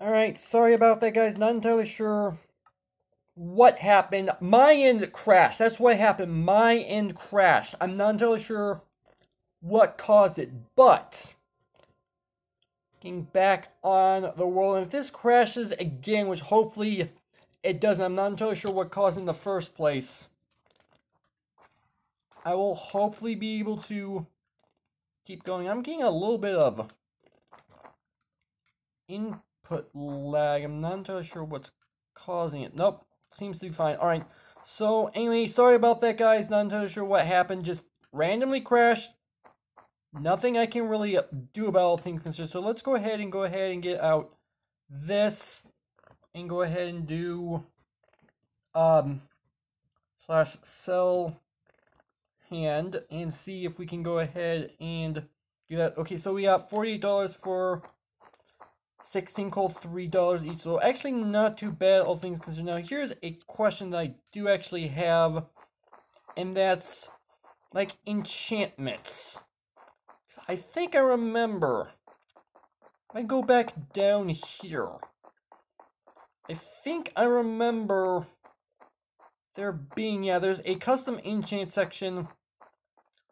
Alright, sorry about that, guys. Not entirely sure what happened. My end crashed. That's what happened. My end crashed. I'm not entirely sure what caused it, but getting back on the world. And if this crashes again, which hopefully it doesn't, I'm not entirely sure what caused it in the first place. I will hopefully be able to keep going. I'm getting a little bit of input lag. I'm not entirely sure what's causing it. Nope, seems to be fine. Alright, so anyway, sorry about that, guys. Not entirely sure what happened. Just randomly crashed. Nothing I can really do about all things considered. So let's go ahead and get out this and go ahead and do slash sell hand and see if we can go ahead and do that. Okay, so we got $48 for 16 coal, $3 each. So actually not too bad, all things considered. Now here's a question that I do actually have, and that's like enchantments. I think I remember. I go back down here. I think I remember there being, yeah, there's a custom enchant section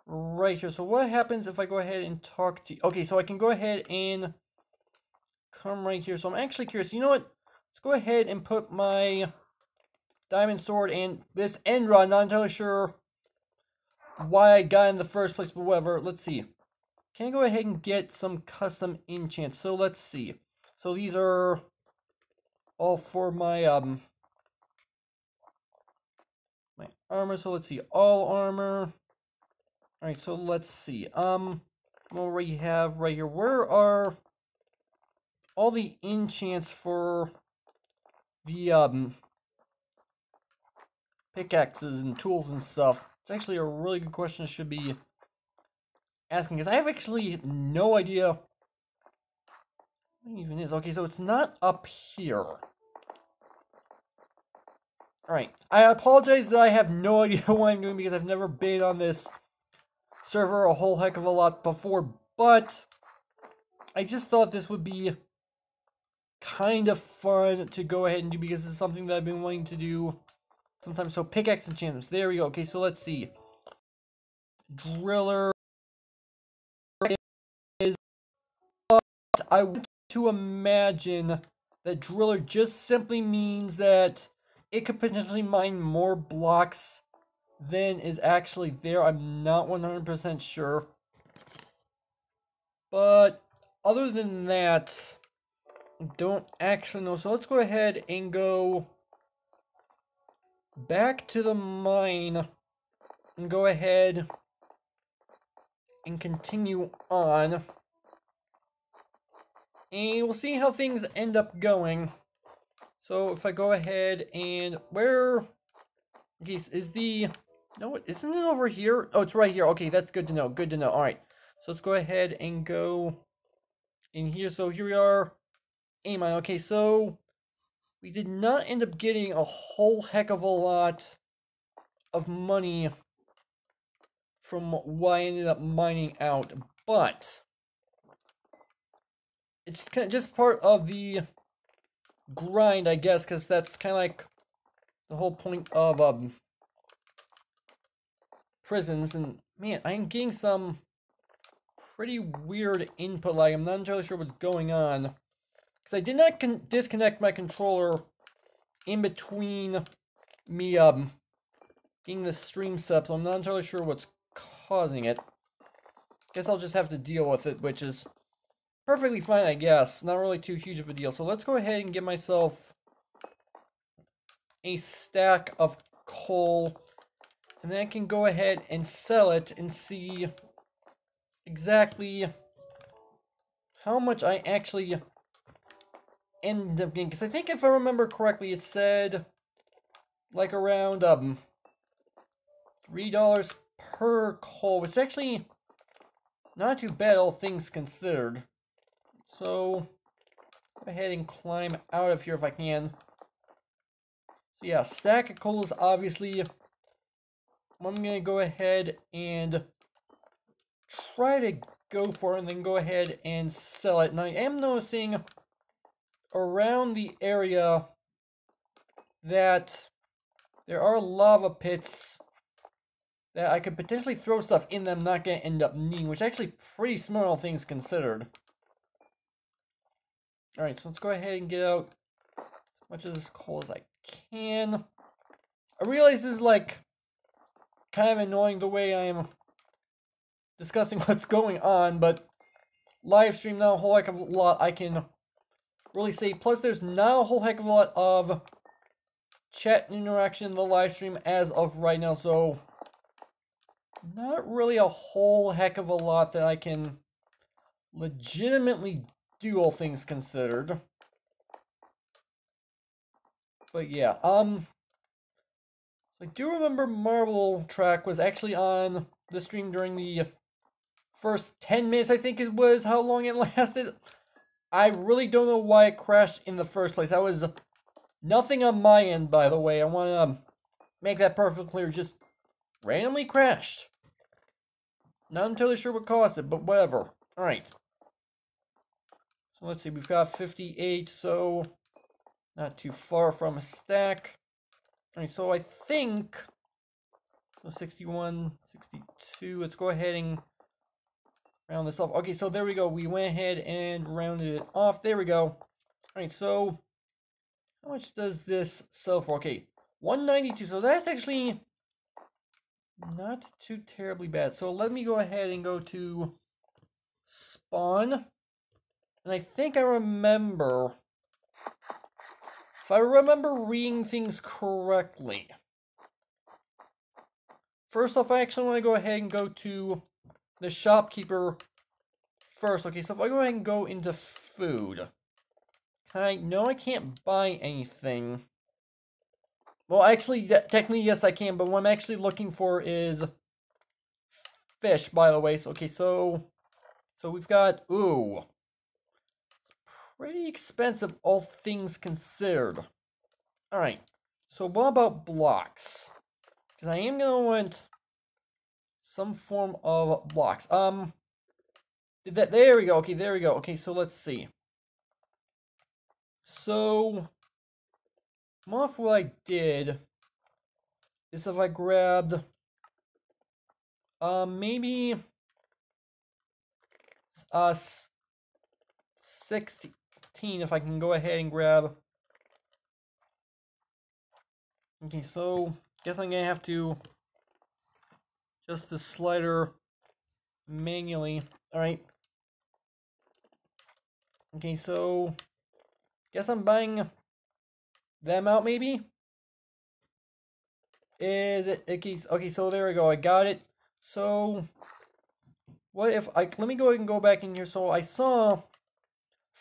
right here. So what happens if I go ahead and talk to you? Okay, so I can go ahead and come right here. So I'm actually curious. You know what? Let's go ahead and put my diamond sword and this end rod. Not entirely sure why I got in the first place, but whatever. Let's see. Can I go ahead and get some custom enchants? So let's see. So these are all for my my armor. So let's see. All armor. Alright, so let's see. What we have right here. Where are all the enchants for the pickaxes and tools and stuff? It's actually a really good question I should be asking, because I have actually no idea what it even is. Okay, so it's not up here. Alright, I apologize that I have no idea what I'm doing, because I've never been on this server a whole heck of a lot before, but I just thought this would be kind of fun to go ahead and do, because it's something that I've been wanting to do sometimes. So pickaxe enchantments, there we go. Okay, so let's see. Driller is, I want to imagine that driller just simply means that it could potentially mine more blocks than is actually there. I'm not 100% sure. But other than that, I don't actually know. So let's go ahead and go back to the mine and go ahead and continue on. And we'll see how things end up going. So if I go ahead and where, okay, is the, no, isn't it over here? Oh, it's right here. Okay, that's good to know. Good to know. All right. So let's go ahead and go in here. So here we are. A mine. Okay, so we did not end up getting a whole heck of a lot of money from what I ended up mining out, but it's just part of the grind, I guess, because that's kind of like the whole point of prisons. And man, I'm getting some pretty weird input lag. I'm not entirely sure what's going on, because I did not disconnect my controller in between me getting the stream set, so I'm not entirely sure what's causing it. Guess I'll just have to deal with it, which is perfectly fine, I guess. Not really too huge of a deal. So let's go ahead and get myself a stack of coal, and then I can go ahead and sell it and see exactly how much I actually end up getting. Because I think if I remember correctly, it said like around $3 per coal, which is actually not too bad, all things considered. So go ahead and climb out of here if I can. So yeah, stack of coal is obviously what I'm gonna go ahead and try to go for, and then go ahead and sell it. And I am noticing around the area that there are lava pits that I could potentially throw stuff in them, not gonna end up needing, which is actually pretty smart, all things considered. Alright, so let's go ahead and get out as much of this coal as I can. I realize this is like kind of annoying the way I am discussing what's going on, but live stream not a whole heck of a lot I can really say. Plus, there's not a whole heck of a lot of chat interaction in the live stream as of right now, so not really a whole heck of a lot that I can legitimately do, all things considered. But yeah, I do remember Marble Track was actually on the stream during the first 10 minutes, I think it was how long it lasted. I really don't know why it crashed in the first place. That was nothing on my end, by the way. I want to make that perfectly clear. Just randomly crashed. Not entirely sure what caused it, but whatever. Alright. So let's see, we've got 58, so not too far from a stack. Alright, so I think, so 61, 62, let's go ahead and round this off. Okay, so there we go. We went ahead and rounded it off. There we go. Alright, so how much does this sell for? Okay, 192, so that's actually not too terribly bad. So let me go ahead and go to spawn. And I think I remember, if I remember reading things correctly. First off, I actually want to go ahead and go to the shopkeeper first. Okay, so if I go ahead and go into food, no, I can't buy anything. Well, actually, technically, yes, I can, but what I'm actually looking for is fish, by the way. So, okay, so we've got, ooh, pretty expensive, all things considered. Alright, so what about blocks? Because I am going to want some form of blocks. There we go, okay, there we go. Okay, so let's see. So, off what I did is if I grabbed, maybe, 16, if I can go ahead and grab. Okay, so guess I'm gonna have to adjust the slider manually. Alright. Okay, so guess I'm buying them out, maybe? Is it okay, so there we go, I got it. So what if let me go ahead and go back in here. So I saw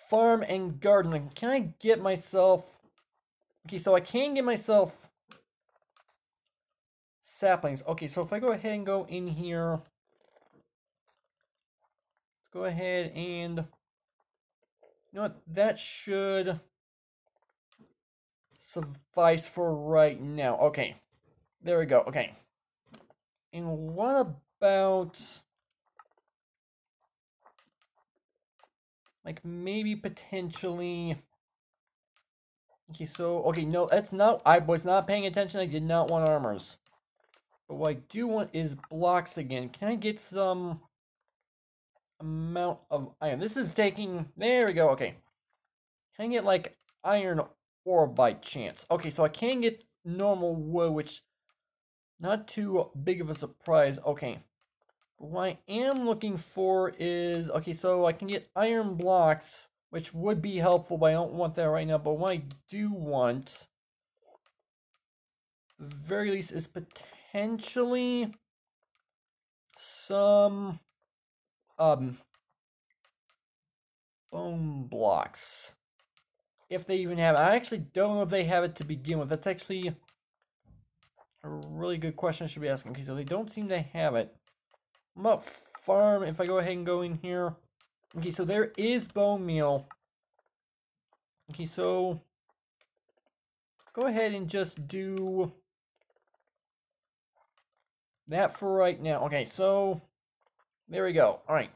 farm and gardening. Can I get myself, okay, so I can get myself saplings. Okay, so if I go ahead and go in here, let's go ahead and, you know what, that should suffice for right now. Okay, there we go. Okay, and what about, like, maybe potentially, okay, so, okay, no, that's not, I was not paying attention. I did not want armors. But what I do want is blocks again. Can I get some amount of iron? This is taking, there we go, okay. Can I get, like, iron ore by chance? Okay, so I can get normal wood, which, not too big of a surprise. Okay. But what I am looking for is, okay, so I can get iron blocks, which would be helpful, but I don't want that right now. But what I do want, at the very least, is potentially some bone blocks, if they even have it. I actually don't know if they have it to begin with. That's actually a really good question I should be asking. Okay, so they don't seem to have it. What about farm? If I go ahead and go in here, okay, so there is bone meal. Okay, so let's go ahead and just do that for right now. Okay, so there we go. All right.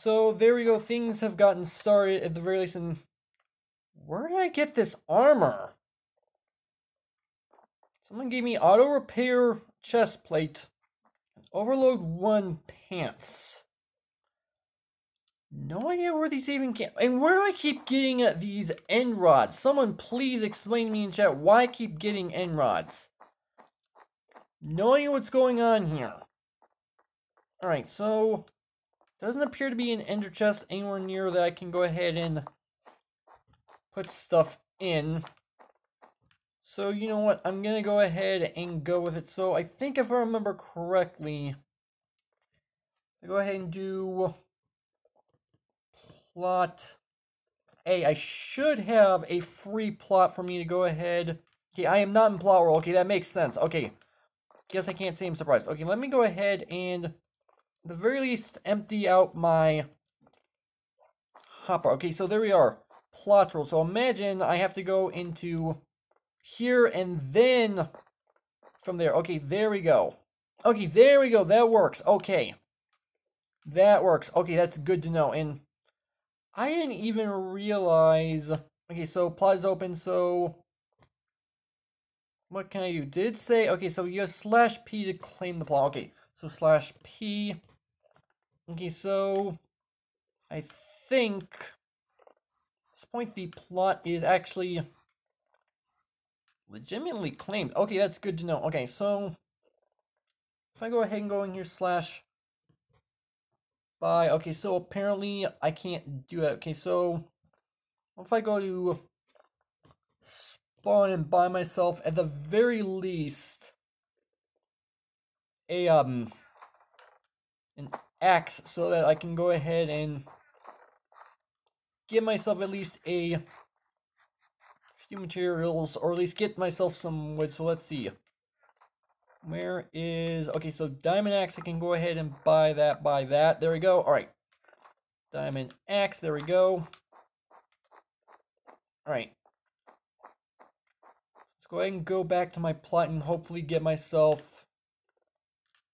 so there we go. Things have gotten started at the very least. And where did I get this armor? Someone gave me auto repair chest plate, overload 1 pants. No idea where these even came. And where do I keep getting these end rods? Someone please explain to me in chat why I keep getting end rods. No idea what's going on here. Alright, so doesn't appear to be an ender chest anywhere near that I can go ahead and put stuff in. So you know what? I'm gonna go ahead and go with it. So I think if I remember correctly, I go ahead and do plot A. I should have a free plot for me to go ahead. Okay, I am not in plot world. Okay, that makes sense. Okay, guess I can't say I'm surprised. Okay, let me go ahead and at the very least empty out my hopper. Okay, so there we are. Plot roll. So imagine I have to go into here and then from there. Okay, there we go. Okay, there we go. That works. Okay. That works. Okay, that's good to know. And I didn't even realize. Okay, so plot is open, so what can I do? Did it say, okay, so you have /P to claim the plot. Okay, so /P. Okay, so I think at this point the plot is actually legitimately claimed. Okay, that's good to know. Okay, so if I go ahead and go in here /buy. Okay, so apparently I can't do that. Okay, so if I go to spawn and buy myself at the very least an axe so that I can go ahead and give myself at least a few materials, or at least get myself some wood. So let's see. Where is... Okay, so diamond axe, I can go ahead and buy that. There we go. Alright. Diamond axe, there we go. Alright. Let's go ahead and go back to my plot and hopefully get myself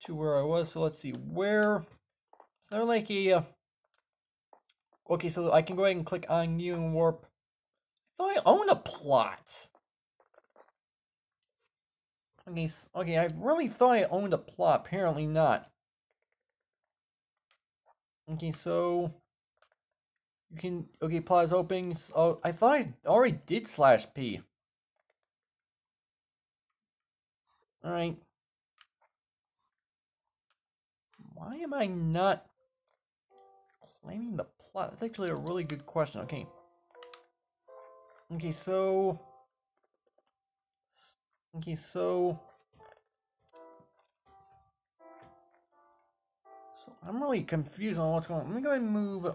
to where I was. So let's see. Where... Is there like a... Okay, so I can go ahead and click on you and warp. I thought I owned a plot. Okay, I really thought I owned a plot. Apparently not. Okay, so you can... Okay, plot is open. Oh, I thought I already did /P. Alright. Why am I not claiming the plot? That's actually a really good question. Okay. Okay, so... Okay, so I'm really confused on what's going on. Let me go ahead and move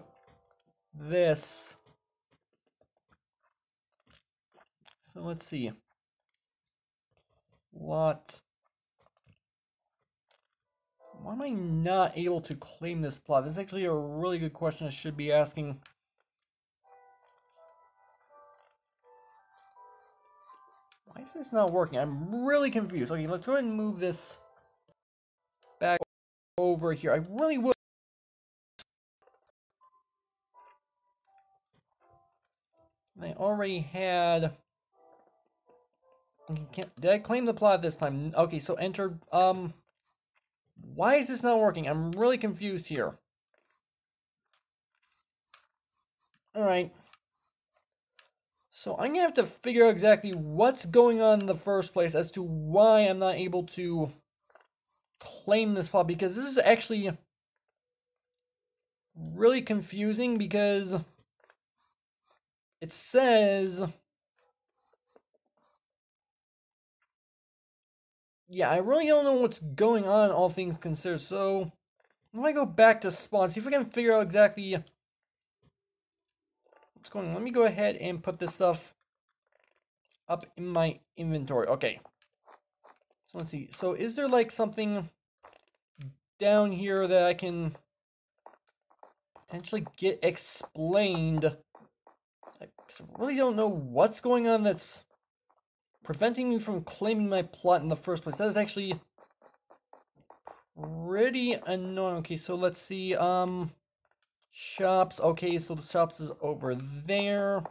this. So let's see. What? Why am I not able to claim this plot? This is actually a really good question I should be asking. Why is this not working? I'm really confused. Okay, let's go ahead and move this back over here. I really would. I already had... Did I claim the plot this time? Okay, so enter... Why is this not working? I'm really confused here. Alright. So I'm going to have to figure out exactly what's going on in the first place as to why I'm not able to claim this plot. Because this is actually really confusing because it says... Yeah, I really don't know what's going on, all things considered. So, let me go back to spawn, see if I can figure out exactly what's going on. Let me go ahead and put this stuff up in my inventory. Okay. So, let's see. So, is there like something down here that I can potentially get explained? I really don't know what's going on that's preventing me from claiming my plot in the first place. That is actually pretty annoying. Okay, so let's see. shops. Okay, so the shops is over there.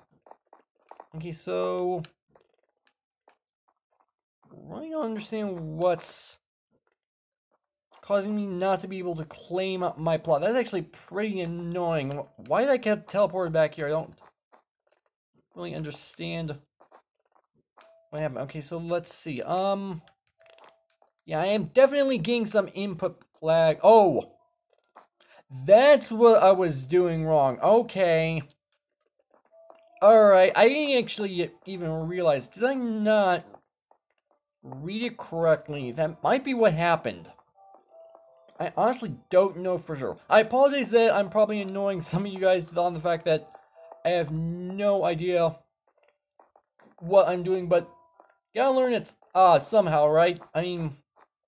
Okay, so I don't understand what's causing me not to be able to claim my plot. That's actually pretty annoying. Why did I get teleported back here? I don't really understand what happened. Okay, so let's see. Yeah, I am definitely getting some input lag. Oh, that's what I was doing wrong. Okay. Alright, I didn't actually even realize. Did I not read it correctly? That might be what happened. I honestly don't know for sure. I apologize that I'm probably annoying some of you guys on the fact that I have no idea what I'm doing, but gotta learn it somehow, right? I mean,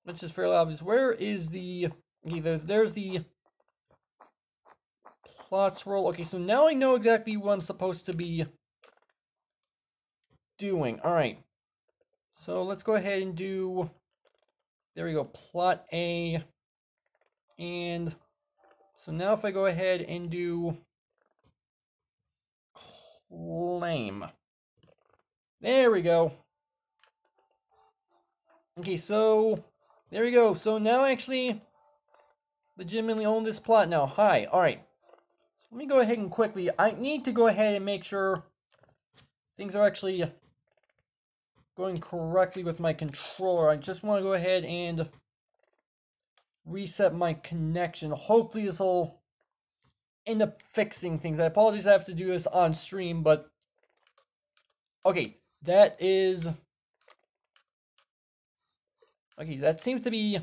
which is fairly obvious. Where is the... Okay, there's the plots roll. Okay, so now I know exactly what I'm supposed to be doing. Alright. So let's go ahead and do... There we go, plot A. And so now if I go ahead and do claim. There we go. Okay, so there we go. So now I actually legitimately own this plot now. Hi. Alright. So let me go ahead and quickly, I need to go ahead and make sure things are actually going correctly with my controller. I just want to go ahead and reset my connection. Hopefully this will end up fixing things. I apologize I have to do this on stream, but okay, that is... Okay, that seems to be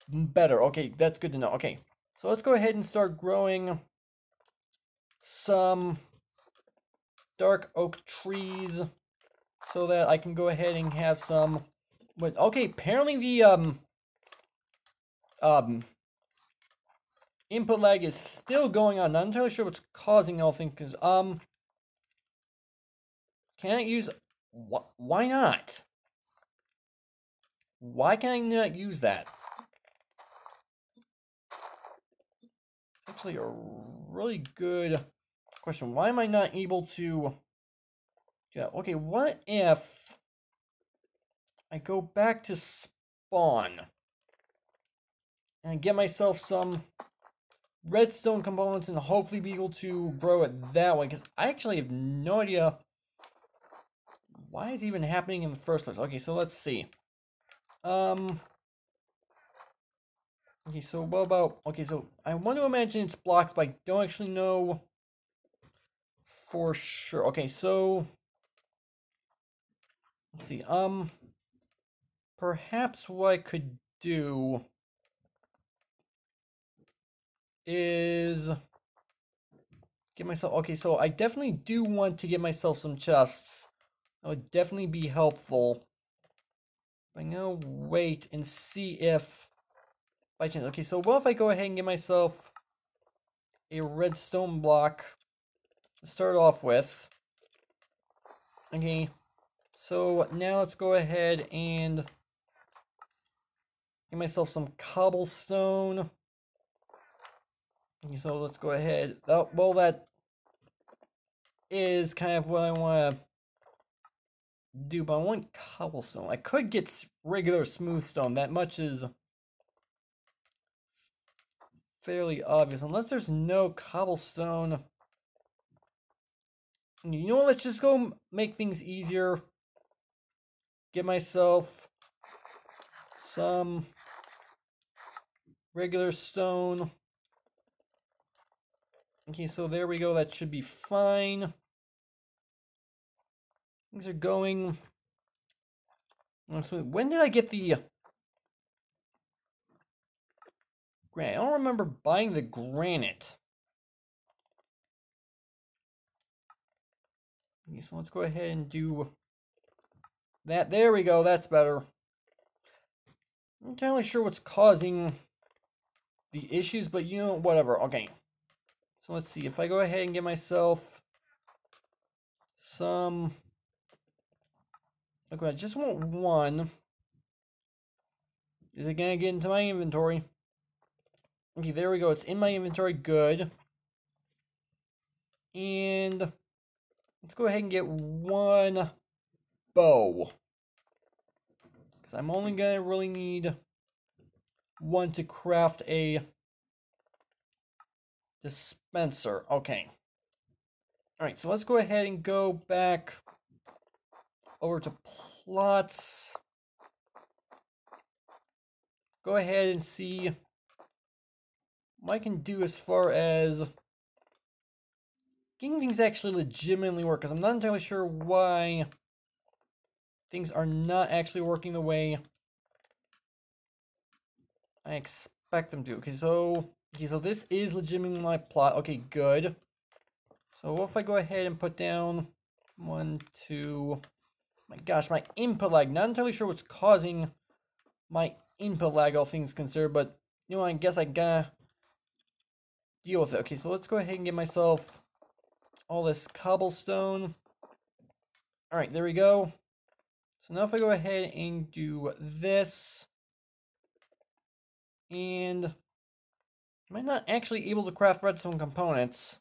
better. Okay, that's good to know. Okay, so let's go ahead and start growing some dark oak trees so that I can go ahead and have some... But okay, apparently the input lag is still going on. Not entirely sure what's causing the whole thing, because can I use... Why not? Why can I not use that? Actually, a really good question. Why am I not able to... Yeah, okay, what if I go back to spawn and get myself some redstone components and hopefully be able to grow it that way? Because I actually have no idea why it's even happening in the first place. Okay, so let's see. Okay, so what about... Okay, so I want to imagine it's blocks, but I don't actually know for sure. Okay, so... Let's see, perhaps what I could do is get myself... Okay, so I definitely do want to get myself some chests. That would definitely be helpful. I'm gonna wait and see if... By chance... Okay, so what if I go ahead and get myself a redstone block to start off with. Okay, so now let's go ahead and get myself some cobblestone. Okay, so let's go ahead. Oh, well, that is kind of what I want to do, but I want cobblestone. I could get regular smooth stone. That much is fairly obvious. Unless there's no cobblestone. You know what? Let's just go make things easier. Get myself some regular stone. Okay, so there we go. That should be fine. Things are going... When did I get the... Granite? I don't remember buying the granite. Okay, so let's go ahead and do that. There we go. That's better. I'm not entirely sure what's causing the issues, but you know, whatever. Okay. So let's see. If I go ahead and get myself some... Okay, I just want one. Is it gonna get into my inventory? Okay, there we go. It's in my inventory. Good. And let's go ahead and get one bow. Because I'm only going to really need one to craft a dispenser. Okay. Alright, so let's go ahead and go back over to plots. Go ahead and see what I can do as far as getting things actually legitimately work. Because I'm not entirely sure why things are not actually working the way I expect them to. Okay, so this is legitimately my plot. Okay, good. So what if I go ahead and put down 1, 2... My gosh, my input lag. Not entirely sure what's causing my input lag, all things considered, but you know, I guess I gotta deal with it. Okay, so let's go ahead and get myself all this cobblestone. Alright, there we go. So now if I go ahead and do this, and am I not actually able to craft redstone components?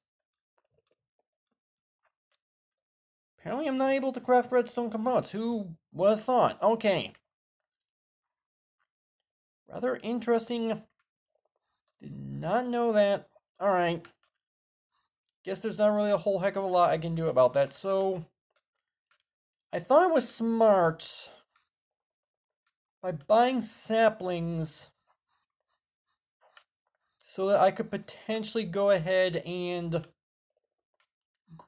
Apparently I'm not able to craft redstone components. Who would have thought? Okay. Rather interesting. Did not know that. Alright. Guess there's not really a whole heck of a lot I can do about that. So, I thought it was smart by buying saplings so that I could potentially go ahead and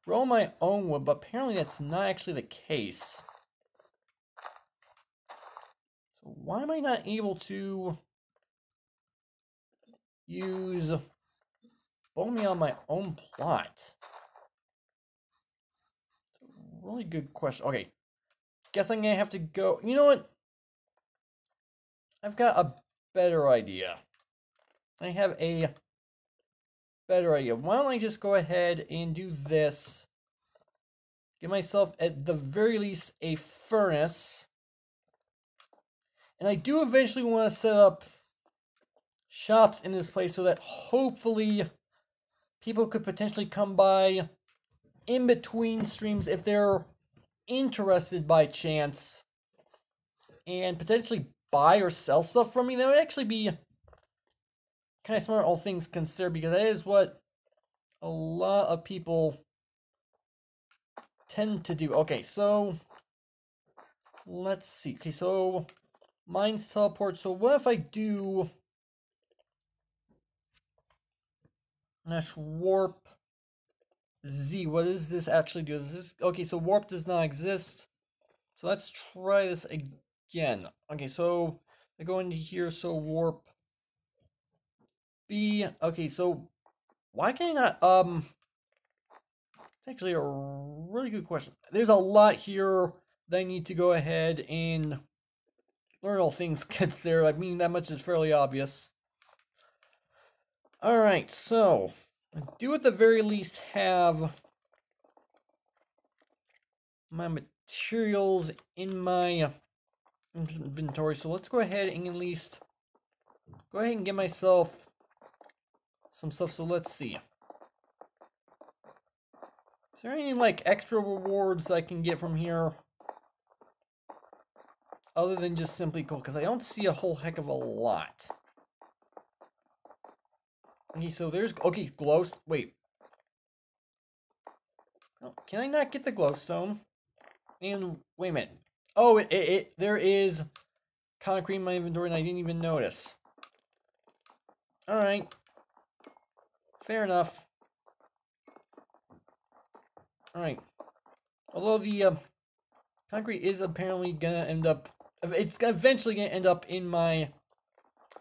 grow my own wood, but apparently that's not actually the case. So why am I not able to use bone meal on my own plot? Really good question. Okay, guess I'm gonna have to go. You know what? I've got a better idea. I have a better idea. Why don't I just go ahead and do this? Get myself, at the very least, a furnace. And I do eventually want to set up shops in this place so that hopefully people could potentially come by in between streams if they're interested by chance and potentially buy or sell stuff from me. That would actually be kind of smart, all things considered, because that is what a lot of people tend to do. Okay, so let's see. Okay, so mines teleport. So what if I do warp Z? What does this actually do? Does this, okay, so warp does not exist. So let's try this again. Okay, so I go into here, so warp B. Okay, so why can I not, it's actually a really good question. There's a lot here that I need to go ahead and learn, all things considered. I mean, that much is fairly obvious. Alright, so I do at the very least have my materials in my inventory. So let's go ahead and at least go ahead and get myself some stuff. So let's see. Is there any like extra rewards I can get from here? Other than just simply gold, because I don't see a whole heck of a lot. Okay, so there's, okay, wait. Oh, can I not get the glowstone? And, wait a minute. Oh, there is concrete in my inventory and I didn't even notice. Alright. Fair enough. Alright. Although the concrete is apparently gonna end up, it's eventually gonna end up in my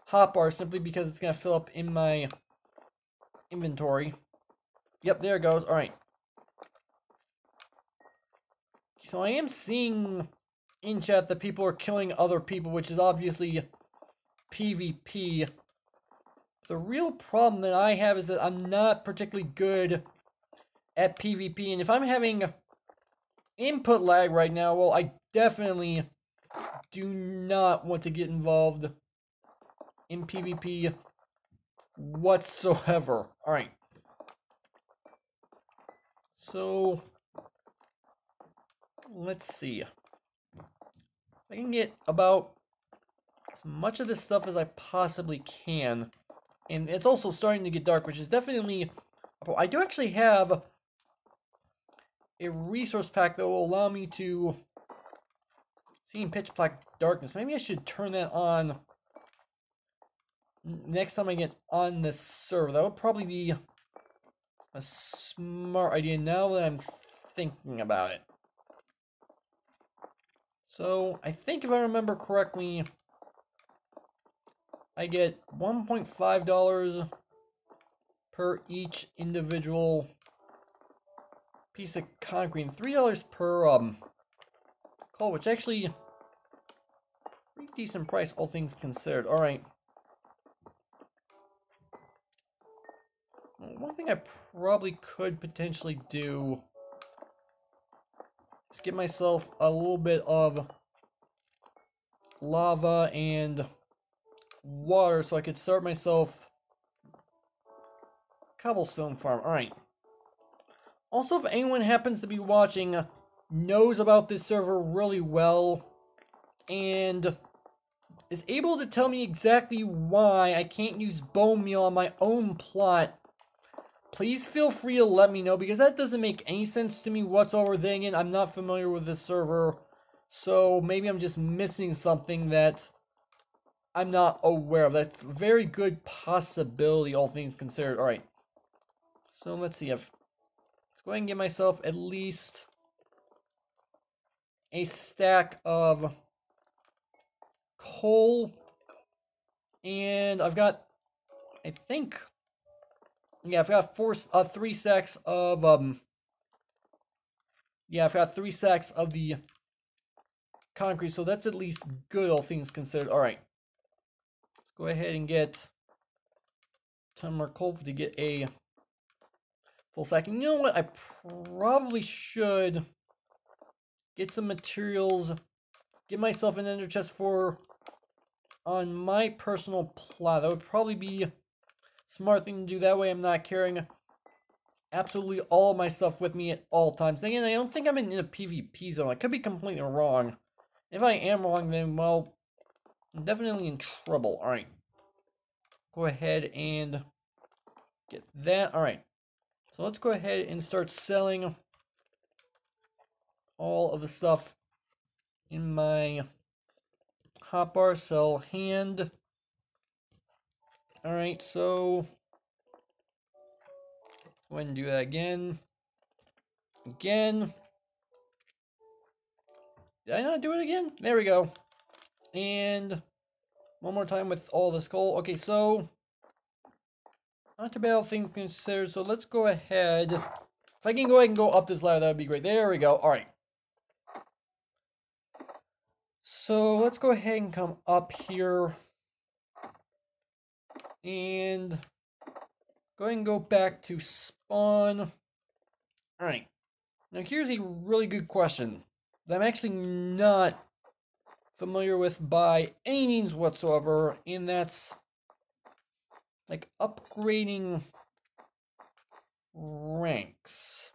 hotbar simply because it's gonna fill up in my inventory. Yep, there it goes. Alright. So I am seeing in chat that people are killing other people, which is obviously PvP. The real problem that I have is that I'm not particularly good at PvP, and if I'm having input lag right now, well, I definitely do not want to get involved in PvP whatsoever. Alright. So, let's see. I can get about as much of this stuff as I possibly can. And it's also starting to get dark, which is definitely... I do actually have a resource pack that will allow me to see in pitch black darkness. Maybe I should turn that on next time I get on this server. That would probably be a smart idea now that I'm thinking about it. So, I think if I remember correctly, I get $1.5 per each individual piece of concrete, and $3 per coal, which actually pretty decent price, all things considered. All right. One thing I probably could potentially do is get myself a little bit of lava and water so I could start myself a cobblestone farm. Alright. Also, if anyone happens to be watching, knows about this server really well, and is able to tell me exactly why I can't use bone meal on my own plot, please feel free to let me know, because that doesn't make any sense to me whatsoever. Then again, I'm not familiar with this server, so maybe I'm just missing something that I'm not aware of. That's a very good possibility, all things considered. Alright, so let's see. Let's go ahead and get myself at least a stack of coal, and I've got, I think... yeah, I've got 3 sacks of, yeah, I've got 3 sacks of the concrete, so that's at least good, all things considered. Alright. Let's go ahead and get a ton more coal to get a full sack. And you know what? I probably should get some materials, get myself an ender chest on my personal plot. That would probably be smart thing to do. That way I'm not carrying absolutely all of my stuff with me at all times. Again, I don't think I'm in a PvP zone. I could be completely wrong. If I am wrong, then, well, I'm definitely in trouble. Alright. Go ahead and get that. Alright. So let's go ahead and start selling all of the stuff in my hotbar. Sell hand. Alright, so go ahead and do that again. Again. Did I not do it again? There we go. And one more time with all this coal. Okay, so not too bad, all things considered. So let's go ahead. If I can go ahead and go up this ladder, that would be great. There we go. Alright. So let's go ahead and come up here. And go ahead and go back to spawn. Alright. Now here's a really good question that I'm actually not familiar with by any means whatsoever, and that's like upgrading ranks.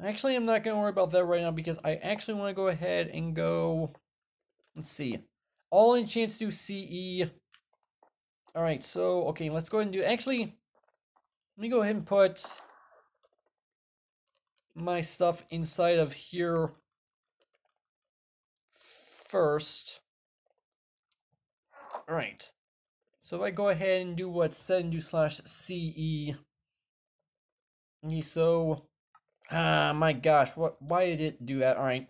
Actually, I'm not going to worry about that right now, because I actually want to go ahead and go, let's see, all enchants do CE. Alright, so, okay, let's go ahead and do, actually, let me go ahead and put my stuff inside of here first. Alright, so if I go ahead and do what said and do /CE. Okay, so, my gosh, why did it do that? Alright.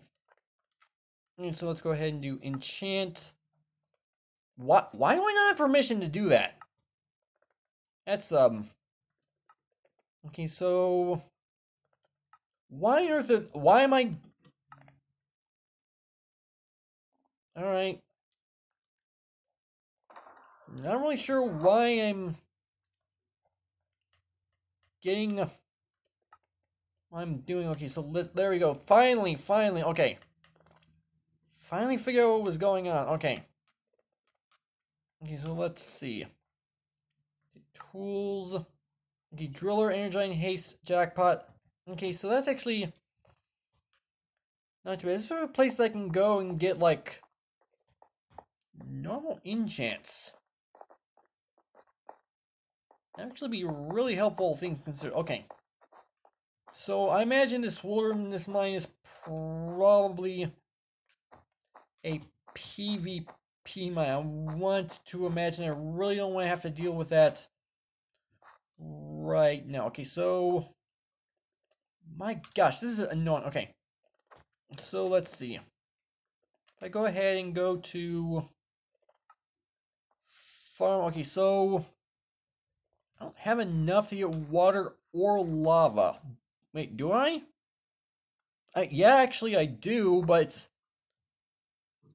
And so let's go ahead and do enchant. Why do I not have permission to do that? That's, okay, so, why on earth, why am I, alright. Not really sure why I'm getting, what I'm doing. Okay, so there we go. Finally, okay. Finally figured out what was going on. Okay. Okay, so let's see. tools. Okay, driller, energizing, haste, jackpot. Okay, so that's actually not too bad. This is sort of a place that I can go and get, like, normal enchants. That'd actually be really helpful thing to consider. Okay. So I imagine this water in this mine is probably a PvP mine. I want to imagine. I really don't want to have to deal with that right now. Okay, so my gosh, this is annoying. Okay, so let's see. If I go ahead and go to farm. Okay, so I don't have enough to get water or lava. Wait, do I? Yeah, actually I do, but it's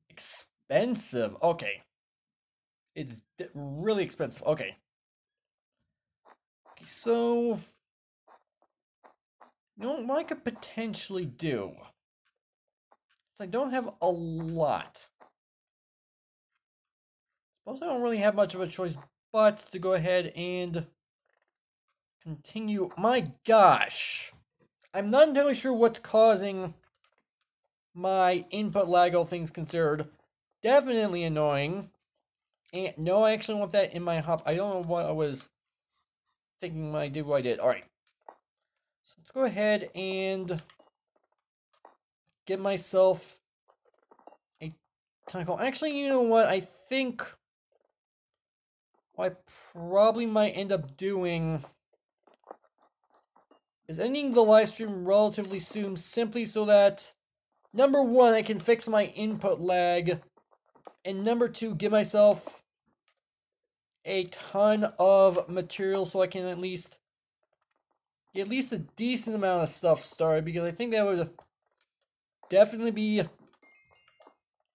expensive. Okay. It's really expensive. Okay. Okay, so you know what I could potentially do? I don't have a lot. Suppose I don't really have much of a choice but to go ahead and continue. My gosh. I'm not entirely sure what's causing my input lag, all things considered. Definitely annoying. And no, I actually want that in my hop. I don't know what I was thinking when I did what I did. Alright. So let's go ahead and get myself a tentacle. Actually, you know what? I think what I probably might end up doing is ending the live stream relatively soon, simply so that, number one, I can fix my input lag, and number two, give myself a ton of material so I can at least get a decent amount of stuff started, because I think that would definitely be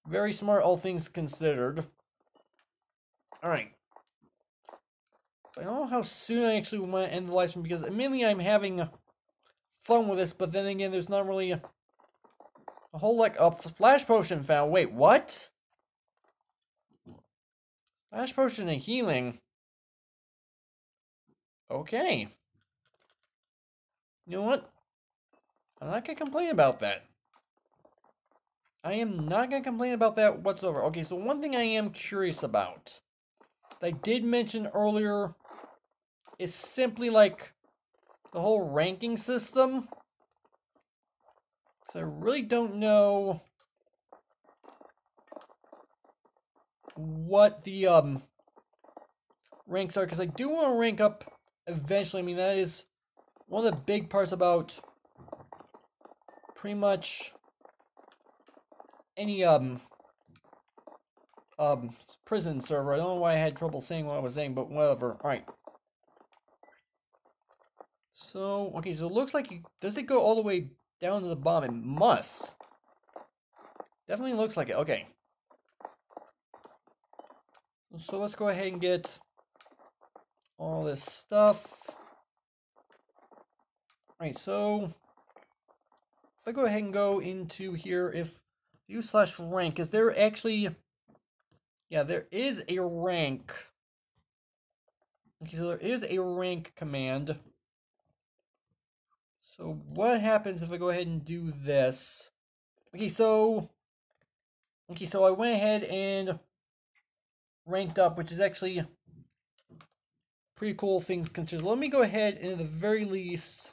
very smart, all things considered. Alright. I don't know how soon I actually want to end the live stream, because admittedly I'm having fun with this, but then again, there's not really a whole like a splash potion found. Wait, what? Splash potion and healing. Okay. You know what? I'm not gonna complain about that. I am not gonna complain about that whatsoever. Okay, so one thing I am curious about that I did mention earlier is simply like the whole ranking system. So I really don't know what the ranks are, because I do want to rank up eventually. I mean, that is one of the big parts about pretty much any prison server. I don't know why I had trouble saying what I was saying, but whatever. Alright. So, okay, so it looks like does it go all the way down to the bottom? It must. Definitely looks like it. Okay. So let's go ahead and get all this stuff. Alright, so if I go ahead and go into here, if u/rank, is there actually, yeah, there is a rank. Okay, so there is a rank command. So what happens if I go ahead and do this? Okay, so I went ahead and ranked up, which is actually pretty cool thing to consider. Let me go ahead and at the very least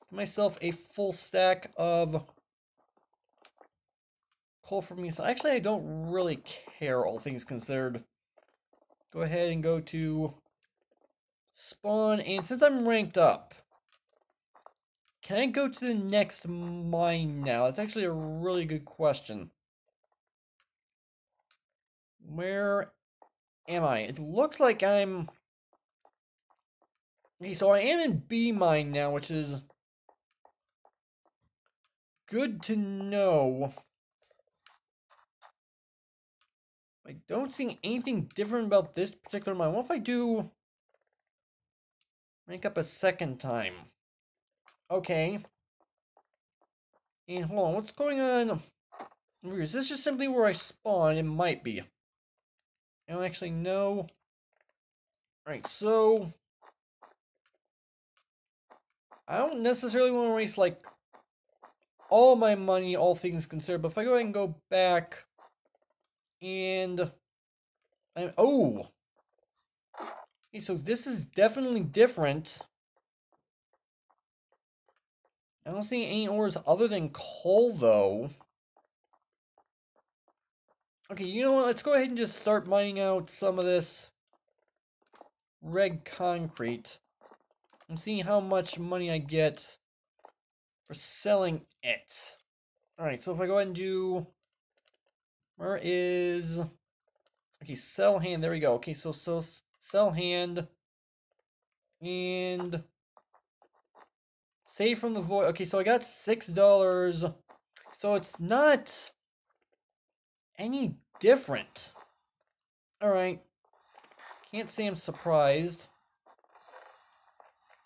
get myself a full stack of coal for me. So actually I don't really care, all things considered. Go ahead and go to spawn, and since I'm ranked up, can I go to the next mine now? That's actually a really good question. Where am I? It looks like I'm... Okay, so I am in B mine now, which is good to know. I don't see anything different about this particular mine. What if I do rank up a second time? Okay. And hold on, what's going on? Is this just simply where I spawn? It might be. I don't actually know. Alright, so I don't necessarily want to waste like all my money, all things considered, but if I go ahead and go back and oh, okay, so this is definitely different. I don't see any ores other than coal though. Okay, you know what? Let's go ahead and just start mining out some of this red concrete and see how much money I get for selling it. Alright, so if I go ahead and do... Where is... Okay, sell hand, there we go. Okay, so sell hand and save from the void. Okay, so I got $6. So it's not any different. Alright. Can't say I'm surprised.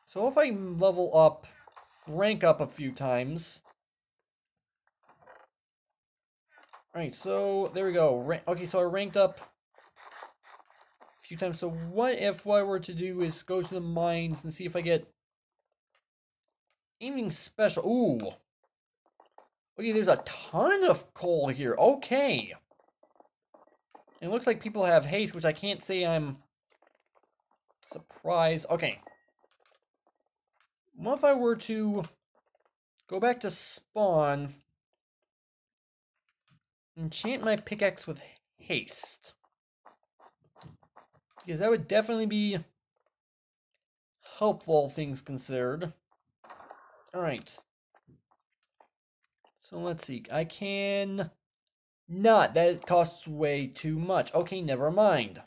So if I level up, rank up a few times. Alright, so there we go. Okay, so I ranked up a few times. So what if what I were to do is go to the mines and see if I get anything special? Ooh. Okay, there's a ton of coal here. Okay. It looks like people have haste, which I can't say I'm surprised. Okay. What if I were to go back to spawn, enchant my pickaxe with haste? Because that would definitely be helpful, all things considered. Alright. So let's see. I can not. That costs way too much. Okay, never mind.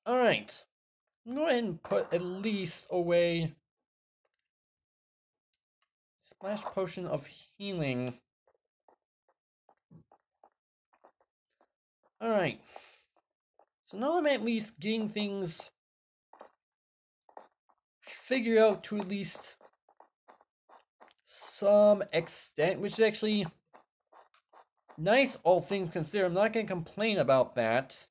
Alright. Go ahead and put at least away Splash Potion of Healing. Alright. So now I'm at least getting things figured out to at least some extent, which is actually nice, all things considered. I'm not going to complain about that.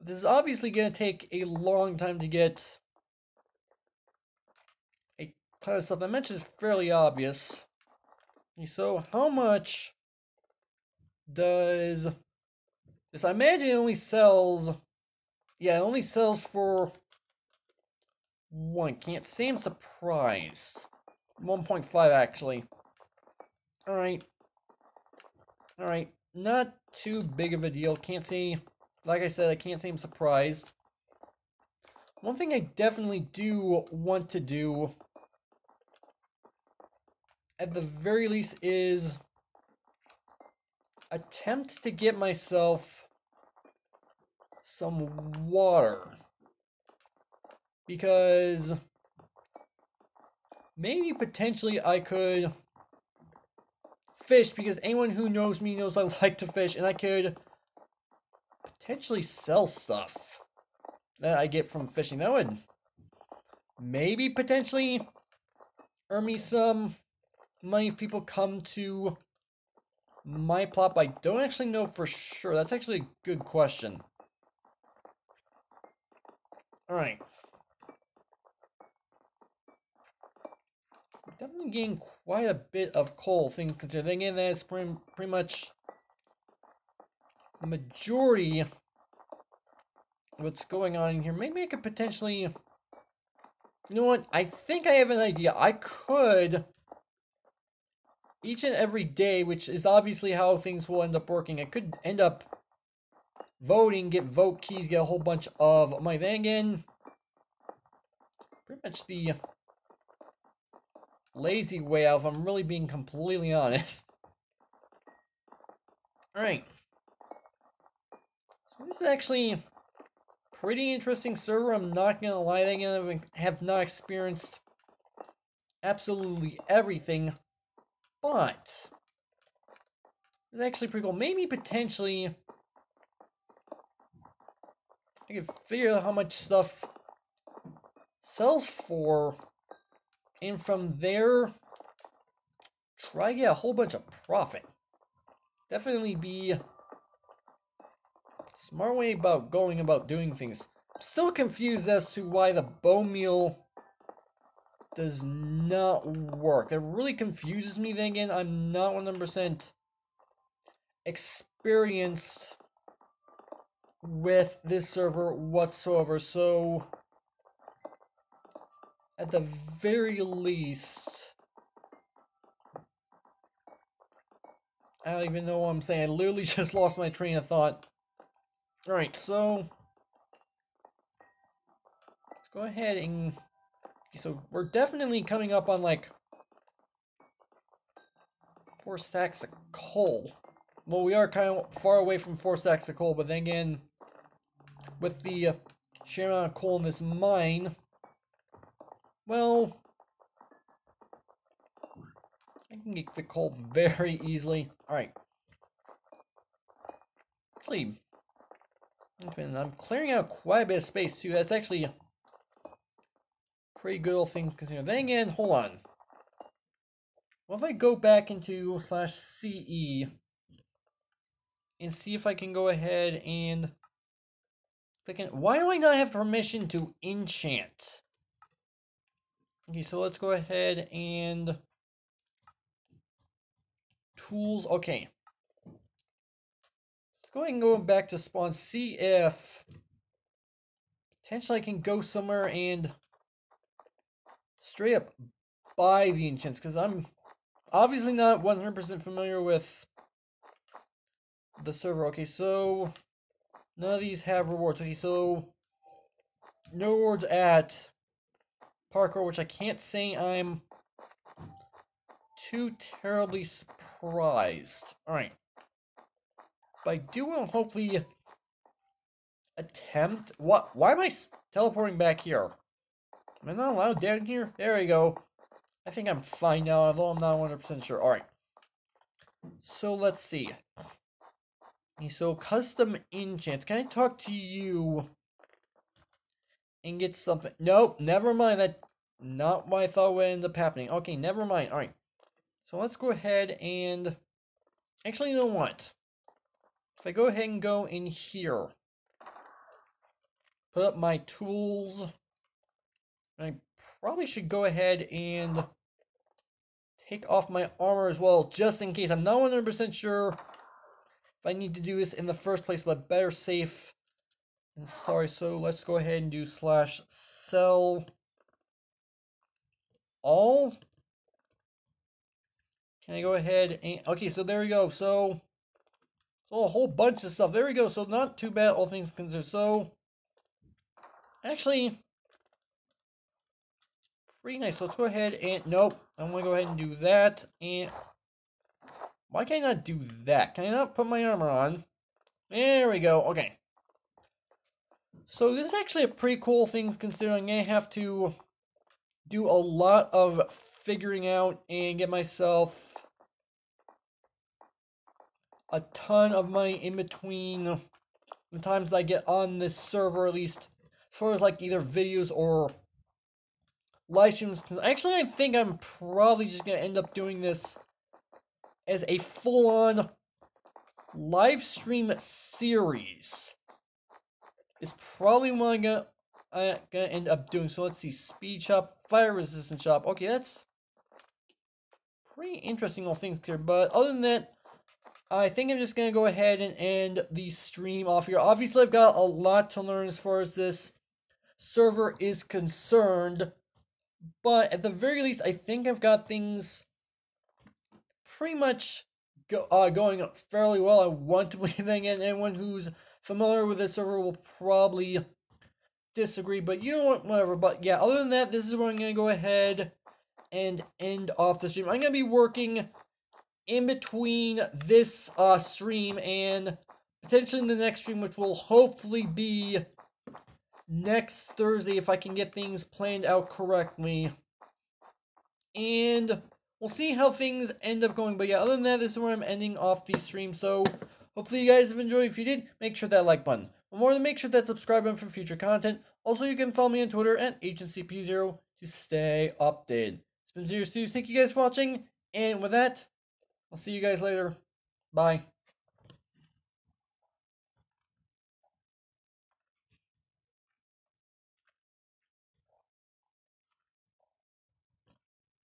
This is obviously going to take a long time to get a ton of stuff. I mentioned it's fairly obvious. So how much does this? I imagine it only sells. Yeah, it only sells for one. Can't say I'm surprised. 1.5 actually. Alright. Alright. Not too big of a deal. Can't say, like I said, I can't say I'm surprised. One thing I definitely do want to do, at the very least, is attempt to get myself some water. Because maybe potentially I could fish, because anyone who knows me knows I like to fish, and I could potentially sell stuff that I get from fishing. That would maybe potentially earn me some money if people come to my plot, but I don't actually know for sure. That's actually a good question. Alright. Definitely getting quite a bit of coal, things considered. Again, that's pretty much the majority of what's going on in here. Maybe I could potentially... You know what? I think I have an idea. I could, each and every day, which is obviously how things will end up working, I could end up voting, get vote keys, get a whole bunch of money. Then again, pretty much the lazy way out, if I'm really being completely honest. Alright. So this is actually pretty interesting server, I'm not gonna lie. I have not experienced absolutely everything, but it's actually pretty cool. Maybe potentially I could figure out how much stuff sells for, and from there try to get a whole bunch of profit. Definitely be smart way about going about doing things. I'm still confused as to why the bone meal does not work. That really confuses me. Then again, I'm not 100% experienced with this server whatsoever, so at the very least, I don't even know what I'm saying. I literally just lost my train of thought. Alright, so let's go ahead and... So we're definitely coming up on like 4 stacks of coal. Well, we are kind of far away from 4 stacks of coal, but then again, with the sheer amount of coal in this mine, well, I can get the coal very easily. Alright. Actually, I'm clearing out quite a bit of space too. That's actually a pretty good old thing to consider. Then again, hold on. What if I go back into /CE and see if I can go ahead and click in. Why do I not have permission to enchant? Okay, so let's go ahead and tools. Okay. Let's go ahead and go back to spawn. See if potentially I can go somewhere and straight up buy the enchants, because I'm obviously not 100% familiar with the server. Okay, so none of these have rewards. Okay, so no rewards at parkour, which I can't say I'm too terribly surprised. Alright. But I do want to hopefully attempt... What? Why am I teleporting back here? Am I not allowed down here? There we go. I think I'm fine now, although I'm not 100% sure. Alright. So let's see. Okay, so custom enchants. Can I talk to you and get something? Nope, never mind. That's not what I thought would end up happening. Okay, never mind. Alright. So let's go ahead and... Actually, you know what? If I go ahead and go in here, put up my tools, I probably should go ahead and take off my armor as well, just in case. I'm not 100% sure if I need to do this in the first place, but better safe than sorry. So let's go ahead and do /sell all. Can I go ahead and... Okay, so there we go. So a whole bunch of stuff. There we go. So not too bad, all things considered. So actually, pretty nice. So let's go ahead and... Nope. I'm going to go ahead and do that. And why can I not do that? Can I not put my armor on? There we go. Okay. So this is actually a pretty cool thing considering I'm going to have to do a lot of figuring out and get myself a ton of money in between the times I get on this server, at least as far as like either videos or live streams. Actually, I think I'm probably just going to end up doing this as a full-on live stream series. Is probably what I'm gonna end up doing. So let's see, speed shop, fire resistant shop. Okay, that's pretty interesting all things here. But other than that, I think I'm just gonna go ahead and end the stream off here. Obviously, I've got a lot to learn as far as this server is concerned, but at the very least, I think I've got things pretty much going fairly well. I want to believe that, and anyone who's familiar with this server will probably disagree, but you know what, whatever. But yeah, other than that, this is where I'm going to go ahead and end off the stream. I'm going to be working in between this stream and potentially the next stream, which will hopefully be next Thursday if I can get things planned out correctly. And we'll see how things end up going. But yeah, other than that, this is where I'm ending off the stream. So hopefully you guys have enjoyed. If you did, make sure that like button. But more than make sure that subscribe button for future content. Also, you can follow me on Twitter at AgentCPU0 to stay updated. It's been Zero Studios. Thank you guys for watching. And with that, I'll see you guys later. Bye.